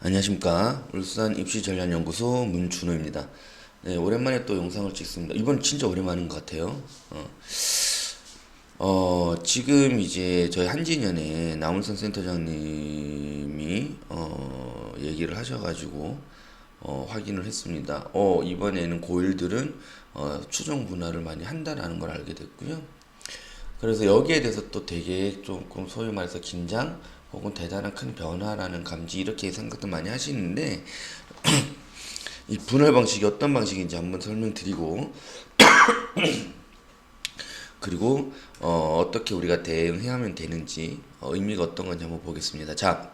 안녕하십니까. 울산 입시전략연구소 문준호입니다. 네, 오랜만에 또 영상을 찍습니다. 이번 진짜 오랜만인 것 같아요. 지금 이제 저희 한진연에 남울산 센터장님이 얘기를 하셔가지고 확인을 했습니다. 이번에는 고1들은 추정 분할을 많이 한다라는 걸 알게 됐고요. 그래서 여기에 대해서 또 되게 조금 소위 말해서 긴장 혹은 대단한 큰 변화라는 감지 이렇게 생각도 많이 하시는데 이 분할 방식이 어떤 방식인지 한번 설명드리고 그리고 어떻게 우리가 대응해야 되는지 의미가 어떤 건지 한번 보겠습니다. 자,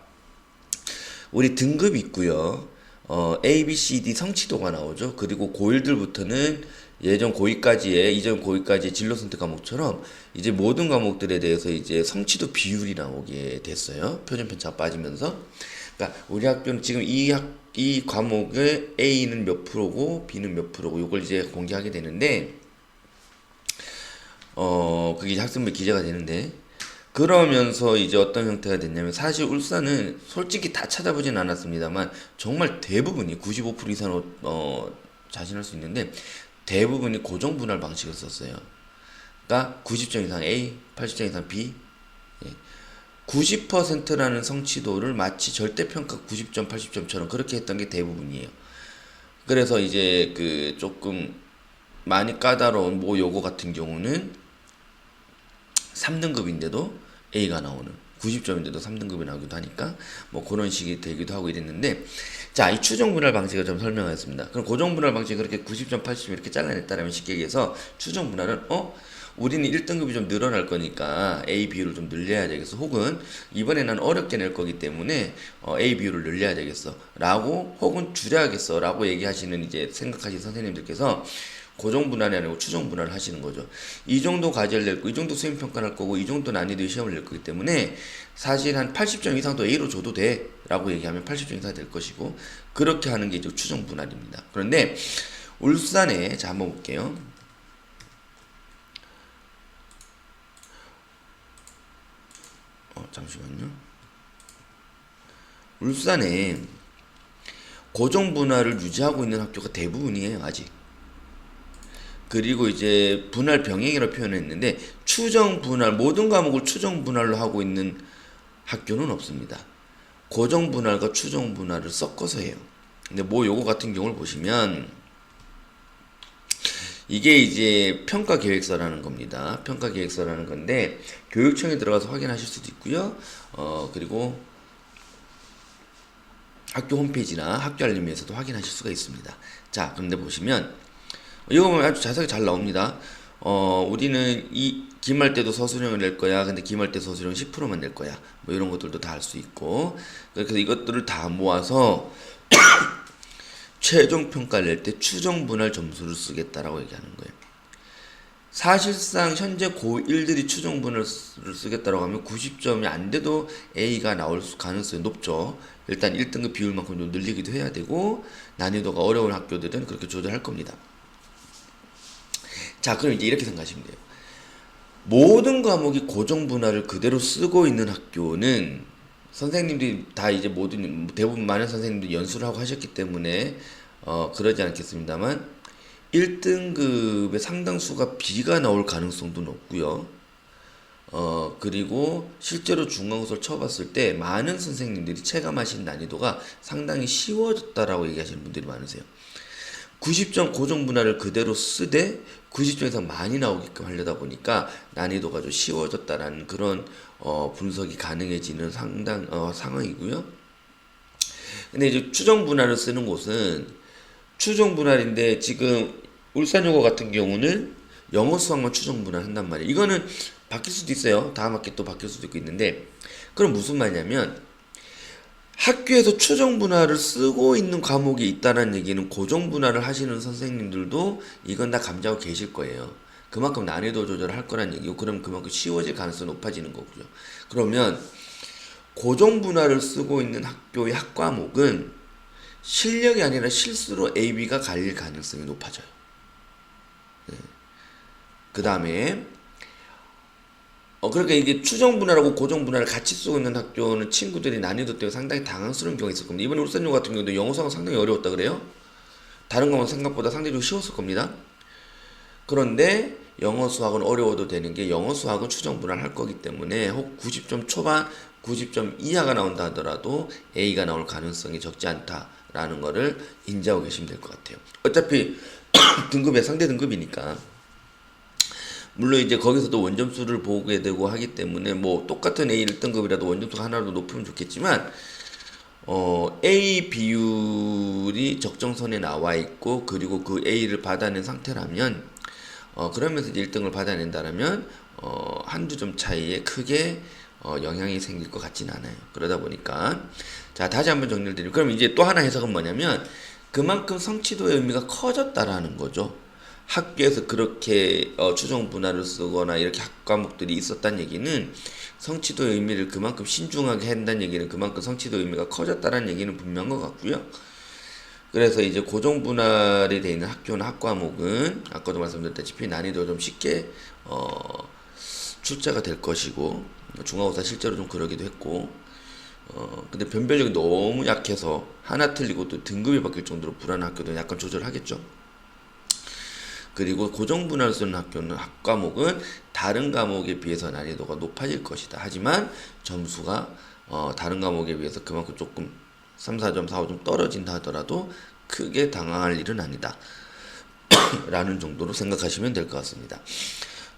우리 등급 있고요. A, B, C, D 성취도가 나오죠. 그리고 고1들부터는 예전 고2까지의 이전 고2까지의 진로 선택 과목처럼 이제 모든 과목들에 대해서 이제 성취도 비율이 나오게 됐어요. 표준 편차가 빠지면서. 그러니까 우리 학교는 지금 이 과목의 A는 몇 프로고 B는 몇 프로고 이걸 이제 공개하게 되는데 그게 학생부 기재가 되는데 그러면서 이제 어떤 형태가 됐냐면 사실 울산은 솔직히 다 찾아보진 않았습니다만 정말 대부분이 95% 이상으로 자신할 수 있는데 대부분이 고정 분할 방식을 썼어요. 그러니까 90점 이상 A, 80점 이상 B. 90%라는 성취도를 마치 절대평가 90점, 80점처럼 그렇게 했던 게 대부분이에요. 그래서 이제 그 조금 많이 까다로운 모 요거 같은 경우는 3등급인데도 A가 나오는 90점인데도 3등급이 나오기도 하니까 뭐 그런 식이 되기도 하고 이랬는데 자, 이 추정 분할 방식을 좀 설명하겠습니다. 그럼 고정 분할 방식이 그렇게 90점, 80점 이렇게 잘라냈다면 쉽게 얘기해서 추정 분할은 우리는 1등급이 좀 늘어날 거니까 A 비율을 좀 늘려야 되겠어. 혹은 이번에 난 어렵게 낼 거기 때문에 A 비율을 늘려야 되겠어. 라고 혹은 줄여야겠어. 라고 얘기하시는 이제 생각하시는 선생님들께서 고정 분할이 아니고 추정 분할을 하시는 거죠. 이 정도 과제를 낼 거, 이 정도 수행 평가를 할 거고, 이 정도 난이도의 시험을 낼 거기 때문에 사실 한 80점 이상도 A로 줘도 돼. 라고 얘기하면 80점 이상 될 것이고, 그렇게 하는 게 이제 추정 분할입니다. 그런데 울산에, 자, 한번 볼게요. 잠시만요. 울산에 고정 분할을 유지하고 있는 학교가 대부분이에요, 아직. 그리고 이제 분할 병행이라고 표현했는데 추정 분할 모든 과목을 추정 분할로 하고 있는 학교는 없습니다. 고정 분할과 추정 분할을 섞어서 해요. 근데 뭐 요거 같은 경우를 보시면 이게 이제 평가 계획서라는 겁니다. 평가 계획서라는 건데 교육청에 들어가서 확인하실 수도 있고요. 그리고 학교 홈페이지나 학교 알림에서도 확인하실 수가 있습니다. 자, 그런데 보시면 이거 보면 아주 자세하게 잘 나옵니다. 우리는 이 기말 때도 서술형을 낼 거야. 근데 기말 때 서술형 10%만 낼 거야. 뭐 이런 것들도 다 할 수 있고. 그래서 이것들을 다 모아서 최종 평가를 낼 때 추정 분할 점수를 쓰겠다라고 얘기하는 거예요. 사실상 현재 고1들이 추정 분할을 쓰겠다라고 하면 90점이 안 돼도 A가 나올 가능성이 높죠. 일단 1등급 비율만큼 좀 늘리기도 해야 되고 난이도가 어려운 학교들은 그렇게 조절할 겁니다. 자, 그럼 이제 이렇게 생각하시면 돼요. 모든 과목이 고정 분할을 그대로 쓰고 있는 학교는 선생님들이 다 이제 모든 대부분 많은 선생님들이 연수를 하고 하셨기 때문에 그러지 않겠습니다만 1등급의 상당수가 B가 나올 가능성도 높고요. 그리고 실제로 중간고사를 쳐봤을 때 많은 선생님들이 체감하신 난이도가 상당히 쉬워졌다라고 얘기하시는 분들이 많으세요. 90점 고정 분할을 그대로 쓰되 90점 이상 많이 나오게끔 하려다 보니까 난이도가 좀 쉬워졌다라는 그런 분석이 가능해지는 상황이고요. 근데 이제 추정 분할을 쓰는 곳은 추정 분할인데 지금 울산여고 같은 경우는 영어 수학만 추정 분할 한단 말이에요. 이거는 바뀔 수도 있어요. 다음 학기 또 바뀔 수도 있고 있는데 그럼 무슨 말이냐면 학교에서 추정 분할을 쓰고 있는 과목이 있다는 얘기는 고정 분할을 하시는 선생님들도 이건 다 감지하고 계실 거예요. 그만큼 난이도 조절을 할 거란 얘기고 그럼 그만큼 쉬워질 가능성이 높아지는 거고요. 그러면 고정 분할을 쓰고 있는 학교의 학과목은 실력이 아니라 실수로 A, B가 갈릴 가능성이 높아져요. 그 다음에 그러니까 이게 추정 분할하고 고정 분할을 같이 쓰고 있는 학교는 친구들이 난이도 때문에 상당히 당황스러운 경우가 있을 겁니다. 이번에 울산여 같은 경우도 영어 수학은 상당히 어려웠다 그래요. 다른 과목은 생각보다 상대적으로 쉬웠을 겁니다. 그런데 영어 수학은 어려워도 되는 게 영어 수학은 추정 분할할 거기 때문에 혹 90점 초반, 90점 이하가 나온다 하더라도 A가 나올 가능성이 적지 않다라는 거를 인지하고 계시면 될 것 같아요. 어차피 등급이 상대 등급이니까. 물론 이제 거기서도 원점수를 보게 되고 하기 때문에 뭐 똑같은 A 1등급이라도 원점수가 하나라도 높으면 좋겠지만 A 비율이 적정선에 나와 있고 그리고 그 A를 받아낸 상태라면 그러면서 이제 1등을 받아낸다라면 한두 점 차이에 크게 영향이 생길 것 같진 않아요. 그러다 보니까 자 다시 한번 정리를 드리면 그럼 이제 또 하나 해석은 뭐냐면 그만큼 성취도의 의미가 커졌다라는 거죠. 학교에서 그렇게 추정 분할을 쓰거나 이렇게 학 과목들이 있었다는 얘기는 성취도의 의미를 그만큼 신중하게 한다는 얘기는 그만큼 성취도의 의미가 커졌다는 얘기는 분명한 것 같고요. 그래서 이제 고정 분할이 되어 있는 학교나 학 과목은 아까도 말씀드렸다시피 난이도가 좀 쉽게 출제가 될 것이고 중간고사 실제로 좀 그러기도 했고 근데 변별력이 너무 약해서 하나 틀리고 또 등급이 바뀔 정도로 불안한 학교도 약간 조절하겠죠. 그리고 고정 분할을 쓰는 학교는 학 과목은 다른 과목에 비해서 난이도가 높아질 것이다. 하지만 점수가 다른 과목에 비해서 그만큼 조금 3, 4점, 4, 5점 떨어진다 하더라도 크게 당황할 일은 아니다. 라는 정도로 생각하시면 될 것 같습니다.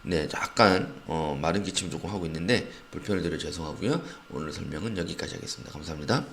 네, 약간 마른 기침 조금 하고 있는데 불편을 드려 죄송하고요. 오늘 설명은 여기까지 하겠습니다. 감사합니다.